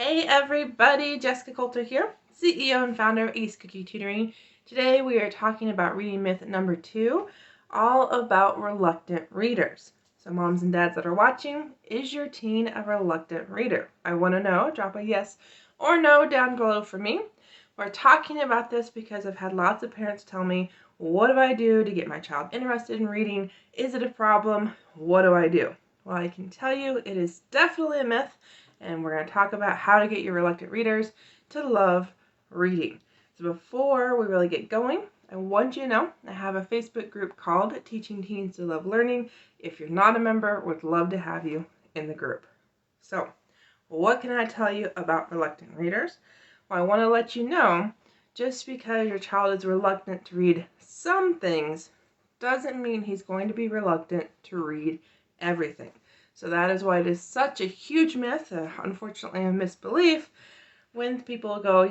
Hey everybody, Jessica Coulter here, CEO and founder of Ace Cookie Tutoring. Today we are talking about reading myth number 2, all about reluctant readers. So moms and dads that are watching, is your teen a reluctant reader? I want to know, drop a yes or no down below for me. We're talking about this because I've had lots of parents tell me, what do I do to get my child interested in reading? Is it a problem? What do I do? Well, I can tell you it is definitely a myth, and we're going to talk about how to get your reluctant readers to love reading. So before we really get going, I want you to know I have a Facebook group called Teaching Teens to Love Learning. If you're not a member, would love to have you in the group. So what can I tell you about reluctant readers? Well, I want to let you know, just because your child is reluctant to read some things doesn't mean he's going to be reluctant to read everything. So that is why it is such a huge myth, unfortunately a misbelief, when people go,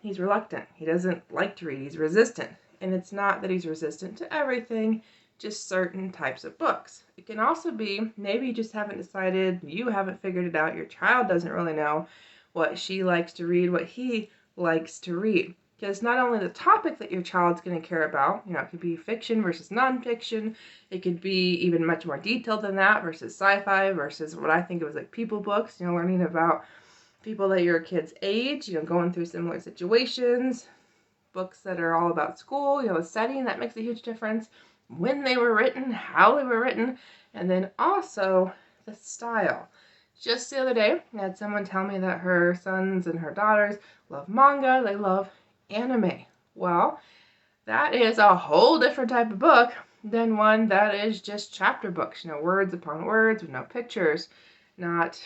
he's reluctant, he doesn't like to read, he's resistant. And it's not that he's resistant to everything, just certain types of books. It can also be, maybe you just haven't decided, you haven't figured it out, your child doesn't really know what she likes to read, what he likes to read. Because not only the topic that your child's going to care about, it could be fiction versus nonfiction. It could be even much more detailed than that versus sci-fi versus what I think of as like people books, learning about people that your kids' age, going through similar situations. Books that are all about school, the setting, that makes a huge difference. When they were written, how they were written, and then also the style. Just the other day, I had someone tell me that her sons and her daughters love manga, they love anime. Well, that is a whole different type of book than one that is just chapter books, words upon words with no pictures, not,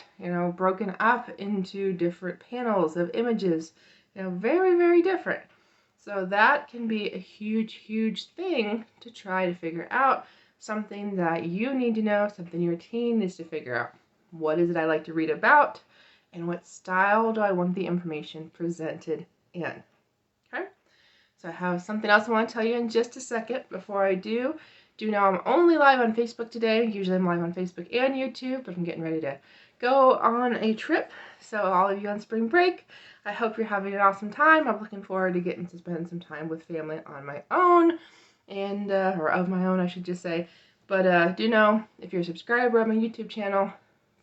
broken up into different panels of images, very, very different. So that can be a huge, huge thing to try to figure out, something that you need to know, something your teen needs to figure out. What is it I like to read about, and what style do I want the information presented in? Okay, so I have something else I want to tell you in just a second. Before I do know I'm only live on Facebook today. Usually I'm live on Facebook and YouTube, but I'm getting ready to go on a trip. So all of you on spring break, I hope you're having an awesome time. I'm looking forward to getting to spend some time with family on my own, and or of my own, I should just say. But do know, if you're a subscriber of my YouTube channel,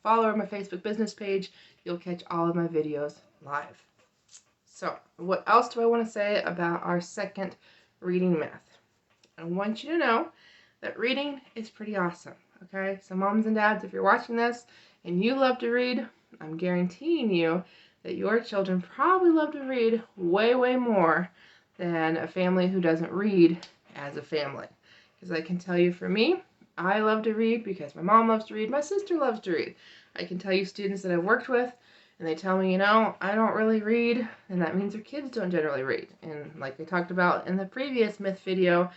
follow my Facebook business page, you'll catch all of my videos live. So what else do I want to say about our second reading myth? I want you to know that reading is pretty awesome, okay? So moms and dads, if you're watching this and you love to read, I'm guaranteeing you that your children probably love to read way, way more than a family who doesn't read as a family. Because I can tell you, for me, I love to read because my mom loves to read, my sister loves to read. I can tell you students that I've worked with, and they tell me, I don't really read, and that means their kids don't generally read. And like I talked about in the previous myth video,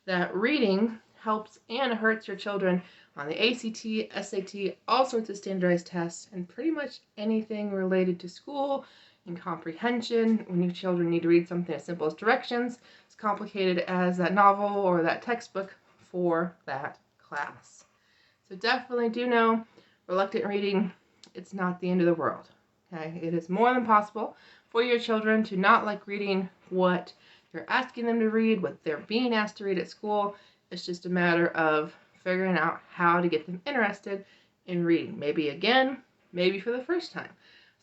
that reading helps and hurts your children on the ACT, SAT, all sorts of standardized tests, and pretty much anything related to school and comprehension. When your children need to read something as simple as directions, as complicated as that novel or that textbook for that class. So definitely do know, reluctant reading, it's not the end of the world. Okay, it is more than possible for your children to not like reading what you're asking them to read, what they're being asked to read at school. It's just a matter of figuring out how to get them interested in reading. Maybe again, maybe for the first time.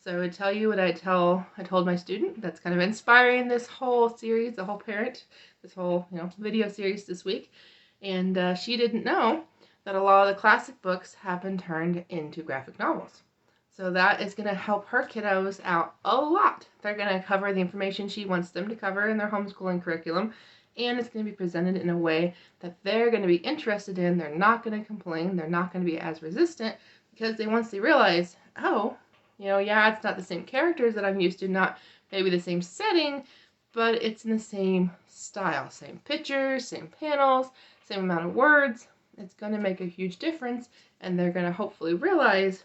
So I would tell you what I told my student that's kind of inspiring this whole series, the whole parent, this whole video series this week. And she didn't know that a lot of the classic books have been turned into graphic novels. So that is going to help her kiddos out a lot. They're going to cover the information she wants them to cover in their homeschooling curriculum, and it's going to be presented in a way that they're going to be interested in. They're not going to complain. They're not going to be as resistant, because once they realize, yeah, it's not the same characters that I'm used to, not maybe the same setting, but it's in the same style, same pictures, same panels, same amount of words. It's going to make a huge difference, and they're going to hopefully realize,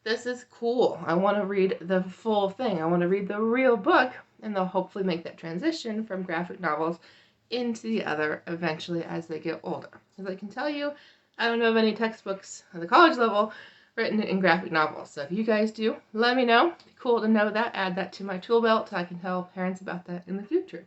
this is cool. I want to read the full thing. I want to read the real book, and they'll hopefully make that transition from graphic novels into the other eventually as they get older. Because I can tell you, I don't know of any textbooks at the college level written in graphic novels. So if you guys do, let me know. It'd be cool to know that. Add that to my tool belt so I can tell parents about that in the future.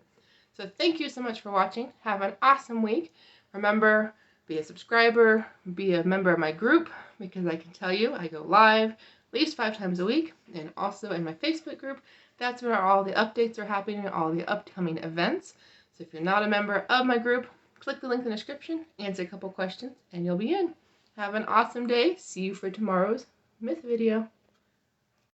So thank you so much for watching. Have an awesome week. Remember, be a subscriber, be a member of my group, because I can tell you I go live at least 5 times a week, and also in my Facebook group. That's where all the updates are happening, all the upcoming events. So if you're not a member of my group, click the link in the description, answer a couple questions, and you'll be in. Have an awesome day. See you for tomorrow's myth video.